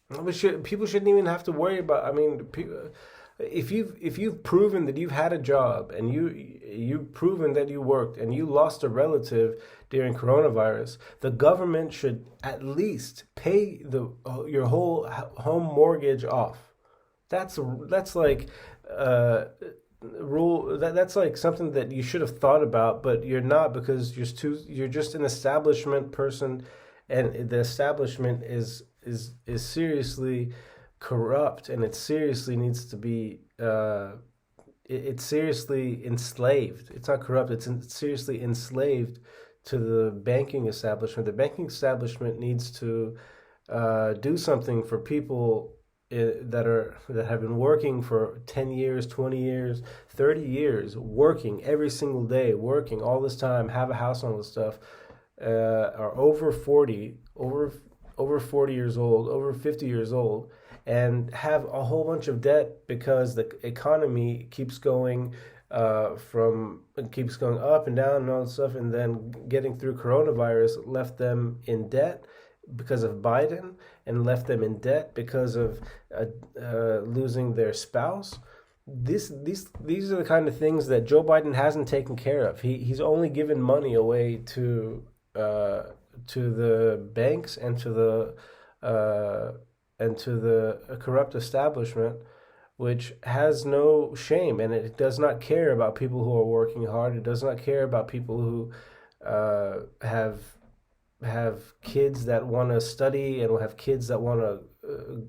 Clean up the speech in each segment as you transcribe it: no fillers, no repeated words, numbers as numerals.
People shouldn't even have to worry about. I mean, if you've proven that you've had a job and you've proven that you worked and you lost a relative during coronavirus, the government should at least pay the your whole home mortgage off. That's like uh, rule that's like something that you should have thought about, but you're not because you're just an establishment person, and the establishment is seriously corrupt, and it seriously needs to be it's seriously enslaved. It's not corrupt. Seriously enslaved to the banking establishment. The banking establishment needs to do something for people that have been working for 10 years, 20 years, 30 years, working every single day, working all this time, have a house and all this stuff, are over 40, over 40 years old, over 50 years old, and have a whole bunch of debt because the economy keeps going up and down and all that stuff, and then getting through coronavirus left them in debt because of Biden, and left them in debt because of losing their spouse. These are the kind of things that Joe Biden hasn't taken care of. He's only given money away uh, to the banks uh, and to the corrupt establishment, which has no shame, and it does not care about people who are working hard. It does not care about people who have kids that want to study and will have kids that want to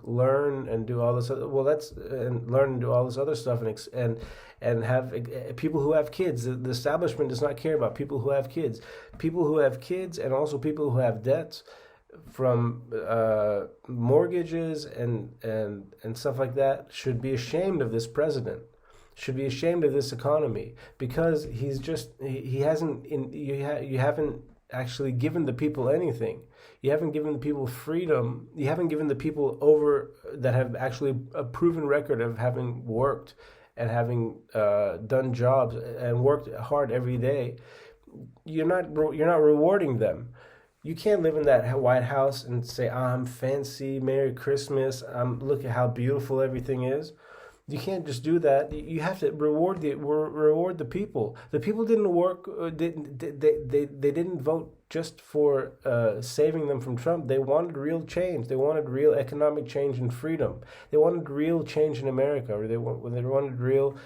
learn and do all this other, well that's and learn and do all this other stuff, and have people who have kids. The establishment does not care about people who have kids. People who have kids and also people who have debts from mortgages and stuff like that should be ashamed of this president, should be ashamed of this economy, because he hasn't you haven't actually given the people anything. You haven't given the people freedom. You haven't given the people over that have actually a proven record of having worked and having done jobs and worked hard every day. You're not rewarding them. You can't live in that White House and say, "I'm fancy, Merry Christmas. Look at how beautiful everything is." You can't just do that. You have to reward the people. The people didn't work. They didn't vote just for saving them from Trump. They wanted real change. They wanted real economic change and freedom. They wanted real change in America, or they wanted real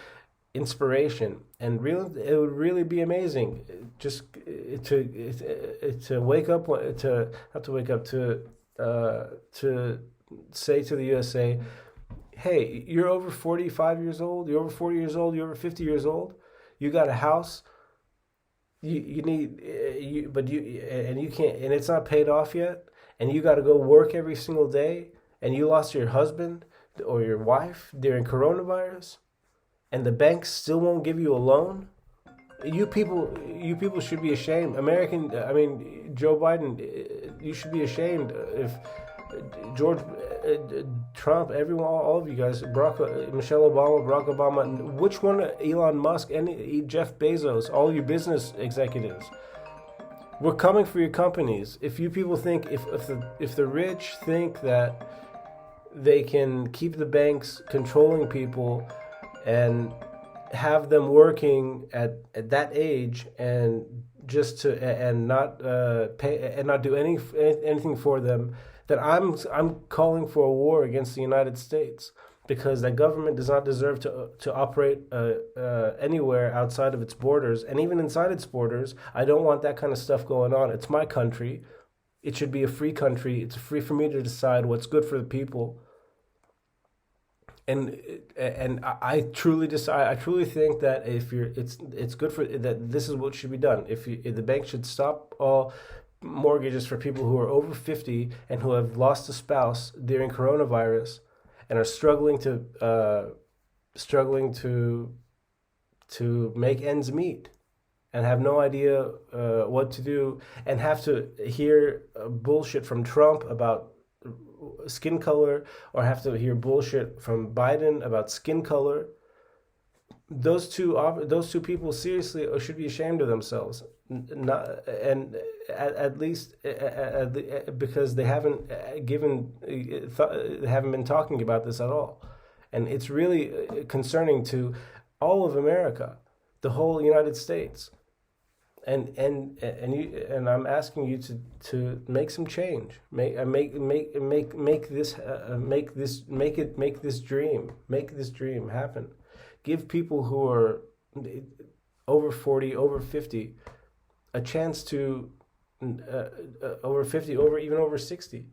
inspiration, and real. It would really be amazing just to wake up to not to wake up to say to the USA, hey, you're over 45 years old, you're over 40 years old, you're over 50 years old, you got a house, you need, but you can't, and it's not paid off yet, and you got to go work every single day, and you lost your husband or your wife during coronavirus, and the banks still won't give you a loan. You people should be ashamed. I mean, Joe Biden, you should be ashamed if George Trump, everyone, all of you guys, Michelle Obama, Barack Obama, which one, Elon Musk, any Jeff Bezos, all you business executives, we're coming for your companies. If you people think, if the rich think that they can keep the banks controlling people and have them working at that age and just to and not pay and not do anything for them, that I'm calling for a war against the United States, because that government does not deserve to operate anywhere outside of its borders, and even inside its borders. I don't want that kind of stuff going on. It's my country. It should be a free country. It's free for me to decide what's good for the people. And I truly decide. I truly think that it's good for that. This is what should be done. If the bank should stop all mortgages for people who are over 50 and who have lost a spouse during coronavirus and are struggling to make ends meet, and have no idea what to do, and have to hear bullshit from Trump about skin color, or have to hear bullshit from Biden about skin color. Those two people seriously should be ashamed of themselves. not and at least because they haven't haven't been talking about this at all, and it's really concerning to all of America, the whole United States, and I'm asking you to make some change, make this dream happen. Give people who are over 40, over 50, a chance to over 50, over 60.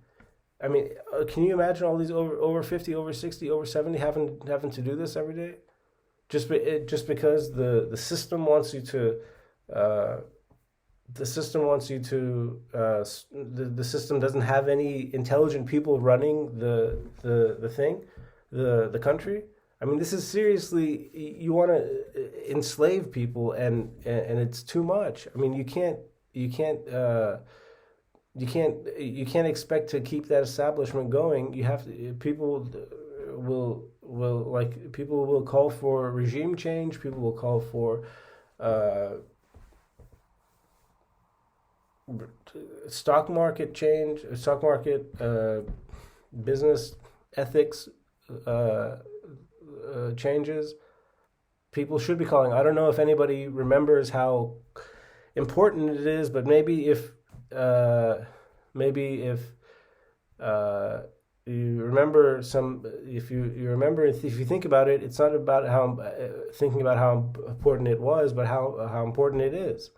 I mean, can you imagine all these over 50, over 60, over 70 having to do this every day? Just because the system wants you to the system wants you to the system doesn't have any intelligent people running the thing, the country. I mean, this is seriously, you want to enslave people, and it's too much. I mean, you can't expect to keep that establishment going. You have to, people will call for regime change. People will call for stock market change, stock market business ethics changes. People should be calling. I don't know if anybody remembers how important it is, but maybe if you remember if you think about it, it's not about how thinking about how important it was, but how important it is.